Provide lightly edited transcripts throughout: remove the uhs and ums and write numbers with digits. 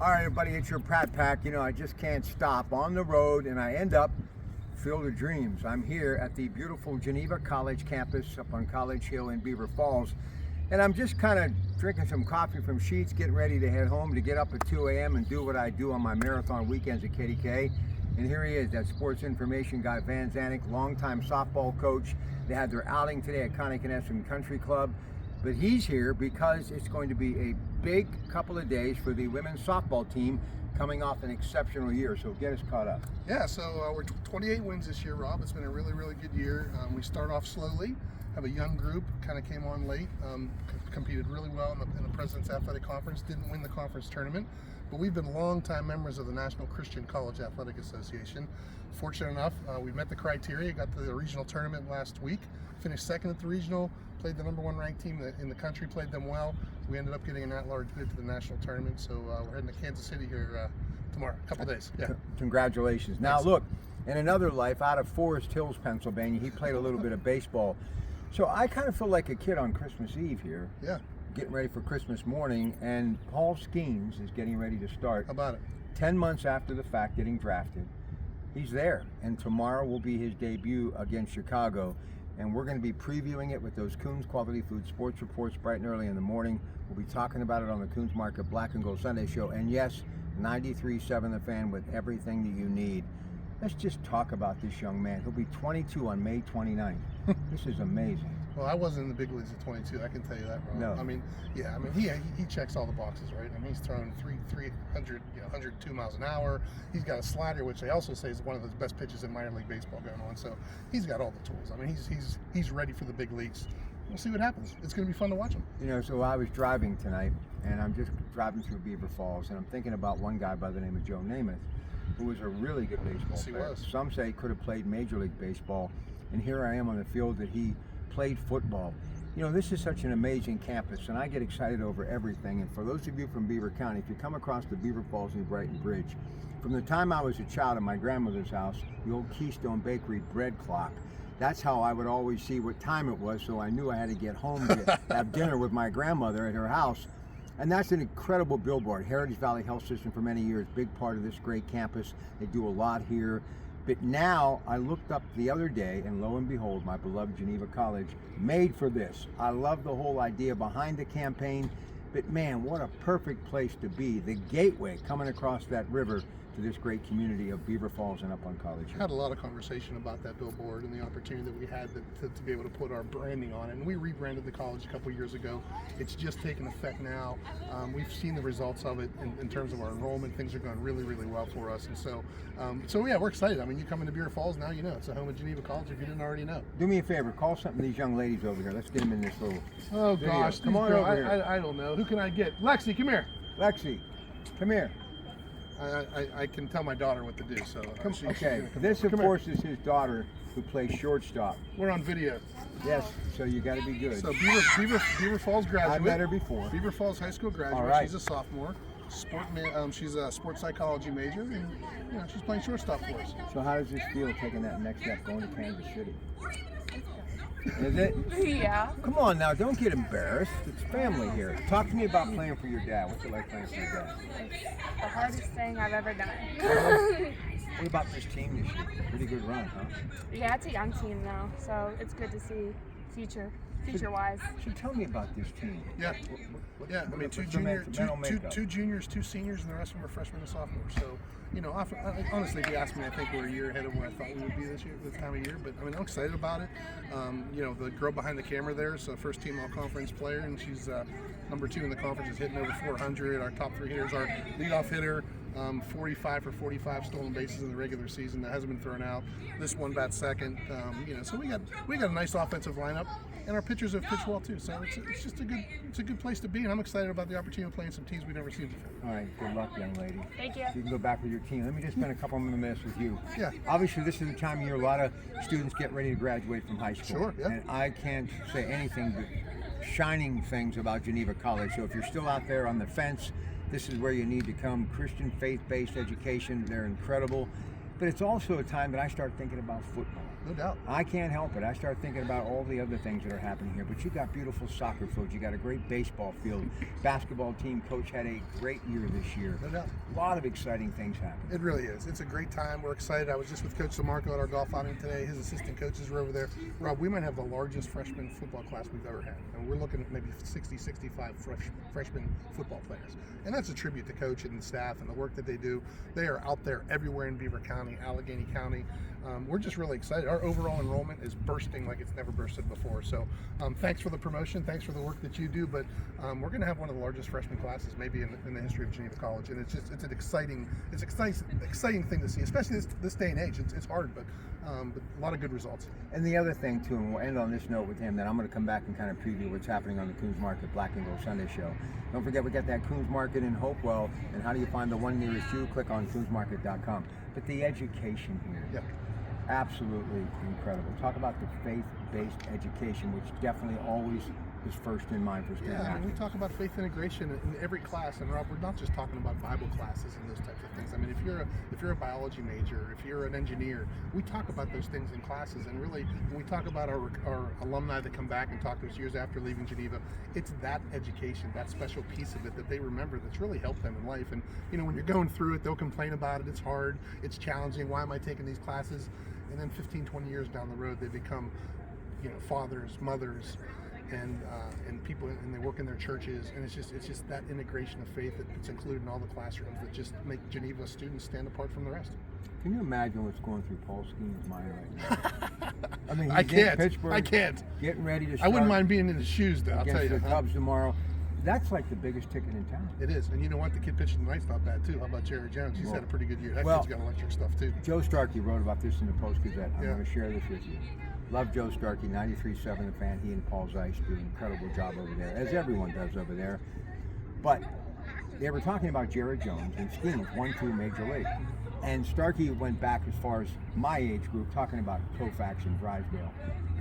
All right, everybody, it's your Pratte Pack. You know, I just can't stop on the road, and I end up filled with dreams. I'm here at the beautiful Geneva College campus up on College Hill in Beaver Falls, and I'm just kind of drinking some coffee from Sheets, getting ready to head home to get up at 2 a.m. and do what I do on my marathon weekends at KDK. And here he is, that sports information guy, Van Zanik, longtime softball coach. They had their outing today at Connie-Knesset Country Club. But he's here because it's going to be a big couple of days for the women's softball team coming off an exceptional year. So get us caught up. Yeah, so we're 28 wins this year, Rob. It's been a really, really good year. We start off slowly, have a young group, kind of came on late, competed really well in the President's Athletic Conference, didn't win the conference tournament, but we've been longtime members of the National Christian College Athletic Association. Fortunate enough, we met the criteria, got to the regional tournament last week, finished second at the regional, played the #1 ranked team in the country, played them well. We ended up getting an at-large bid to the national tournament, so we're heading to Kansas City here tomorrow, a couple of days. Yeah. Congratulations. Now look, in another life, out of Forest Hills, Pennsylvania, he played a little bit of baseball. So I kind of feel like a kid on Christmas Eve here. Yeah. Getting ready for Christmas morning, and Paul Skeens is getting ready to start. How about it? 10 months after the fact, getting drafted. He's there, and tomorrow will be his debut against Chicago. And we're going to be previewing it with those Coons Quality Food Sports Reports bright and early in the morning. We'll be talking about it on the Coons Market Black and Gold Sunday Show. And yes, 93.7 The Fan with everything that you need. Let's just talk about this young man. He'll be 22 on May 29th. This is amazing. Well, I wasn't in the big leagues at 22. I can tell you that, Rob. No. I mean, yeah. I mean, he checks all the boxes, right? I mean, he's throwing 300, 102 miles an hour. He's got a slider, which they also say is one of the best pitches in minor league baseball going on. So he's got all the tools. I mean, he's ready for the big leagues. We'll see what happens. It's going to be fun to watch him. You know, so I was driving tonight, and I'm just driving through Beaver Falls, and I'm thinking about one guy by the name of Joe Namath, who was a really good baseball Yes, he player. was. Some say he could have played Major League Baseball, and here I am on the field that he played football. You know, this is such an amazing campus, and I get excited over everything. And for those of you from Beaver County, if you come across the Beaver Falls New Brighton Bridge, from the time I was a child at my grandmother's house, the old Keystone Bakery bread clock, that's how I would always see what time it was, so I knew I had to get home to have dinner with my grandmother at her house. And that's an incredible billboard. Heritage Valley Health System for many years, big part of this great campus. They do a lot here. But now I looked up the other day, and lo and behold, my beloved Geneva College made for this. I love the whole idea behind the campaign, but man, what a perfect place to be. The gateway coming across that river to this great community of Beaver Falls and up on College Hill. Had a lot of conversation about that billboard and the opportunity that we had to be able to put our branding on it. And we rebranded the college a couple years ago. It's just taken effect now. We've seen the results of it in terms of our enrollment. Things are going really, really well for us. And so yeah, we're excited. I mean, you come into Beaver Falls, now you know it's the home of Geneva College if you didn't already know. Do me a favor, call some of these young ladies over here. Let's get them in this little Oh video. gosh, Come on over here. I don't know. Who can I get? Lexi, come here. Lexi, come here. I can tell my daughter what to do. So Okay, this of course is his daughter who plays shortstop. We're on video. Yes, so you got to be good. So Beaver Falls graduate. I met her before. Beaver Falls High School graduate. All right. She's a sophomore. She's a sports psychology major, and she's playing shortstop for us. So how does this feel taking that next step, going to Kansas City? Is it? Yeah. Come on now, don't get embarrassed. It's family here. Talk to me about playing for your dad. What's it like playing for your dad? It's the hardest thing I've ever done. What about this team this year? Pretty good run, huh? Yeah, it's a young team now, so it's good to see future-wise. So tell me about this team. Yeah, yeah. I mean, two juniors, 2 seniors, and the rest of them are freshmen and sophomores. So, honestly, if you ask me, I think we're a year ahead of where I thought we would be this year, this time of year. But I mean, I'm excited about it. The girl behind the camera there is a first-team all-conference player, and she's #2 in the conference, is hitting over 400. Our top 3 hitters, our leadoff hitter, 45 for 45 stolen bases in the regular season that hasn't been thrown out. This one bats second. So we got a nice offensive lineup, and our pitchers have pitched well too. So it's just a good place to be, and I'm excited about the opportunity of playing some teams we've never seen before. All right, good luck, young lady. Thank you. You can go back with your team. Let me just spend a couple of minutes with you. Yeah. Obviously, this is the time of year a lot of students get ready to graduate from high school. Sure, yeah. And I can't say anything but shining things about Geneva College. So if you're still out there on the fence, this is where you need to come. Christian faith-based education, they're incredible. But it's also a time that I start thinking about football. No doubt. I can't help it. I start thinking about all the other things that are happening here. But you got beautiful soccer fields. You got a great baseball field. Basketball team coach had a great year this year. No doubt. A lot of exciting things happening. It really is. It's a great time. We're excited. I was just with Coach Samarco at our golf outing today. His assistant coaches were over there. Rob, we might have the largest freshman football class we've ever had. And we're looking at maybe 60, 65 freshman football players. And that's a tribute to Coach and staff and the work that they do. They are out there everywhere in Beaver County, Allegheny County. We're just really excited. Our overall enrollment is bursting like it's never bursted before. So thanks for the promotion. Thanks for the work that you do. But we're going to have one of the largest freshman classes maybe in the history of Geneva College. And it's an exciting thing to see, especially this day and age. It's hard, but a lot of good results. And the other thing too, and we'll end on this note with him, that I'm going to come back and kind of preview what's happening on the Coons Market Black and Gold Sunday show. Don't forget, we got that Coons Market in Hopewell. And how do you find the one nearest you? Click on coonsmarket.com. But the education here. Yeah. Absolutely incredible. Talk about the faith-based education, which definitely always is first in mind for students. Yeah, we talk about faith integration in every class, and Rob, we're not just talking about Bible classes and those types of things. I mean, if you're a biology major, if you're an engineer, we talk about those things in classes. And really, when we talk about our alumni that come back and talk to us years after leaving Geneva, it's that education, that special piece of it that they remember that's really helped them in life. And when you're going through it, they'll complain about it. It's hard. It's challenging. Why am I taking these classes? And then 15, 20 years down the road, they become, fathers, mothers, and people, and they work in their churches, and it's just that integration of faith that's included in all the classrooms that just make Geneva students stand apart from the rest. Can you imagine what's going through Paul Skeen's mind right now? I mean, I he's in can't. Pittsburgh, I can't. getting ready to I start wouldn't mind being in his shoes, though. I'll tell you. against the Cubs tomorrow. That's like the biggest ticket in town. It is, and you know what? The kid pitching tonight's not bad too. How about Jerry Jones? He's had a pretty good year. That kid's got electric stuff too. Joe Starkey wrote about this in the Post-Gazette. I'm Yeah. going to share this with you. Love Joe Starkey, 93.7 The Fan. He and Paul Zeiss do an incredible job over there, as everyone does over there. But they were talking about Jared Jones and Skeen, 1-2 Major League. And Starkey went back as far as my age group, talking about Koufax and Drysdale.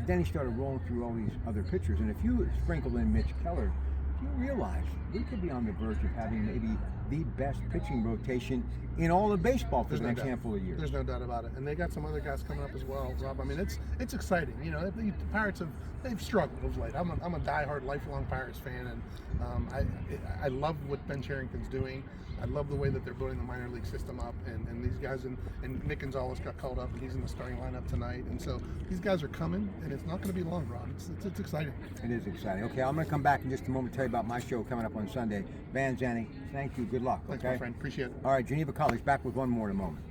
Then he started rolling through all these other pitchers. And if you sprinkle in Mitch Keller, you realize we could be on the verge of having maybe the best pitching rotation in all of baseball for the next handful of years. There's no doubt about it. And they got some other guys coming up as well, Rob. I mean, it's exciting. The Pirates they've struggled of late. I'm a diehard, lifelong Pirates fan, and I love what Ben Cherington's doing. I love the way that they're building the minor league system up, and these guys, and Nick Gonzalez got called up, and he's in the starting lineup tonight. And so these guys are coming, and it's not going to be long, Rob. It's exciting. It is exciting. Okay, I'm going to come back in just a moment to tell you about my show coming up on Sunday. Van Zanny, thank you. Good luck. Thanks, my friend. Appreciate it. All right, Geneva College back with one more in a moment.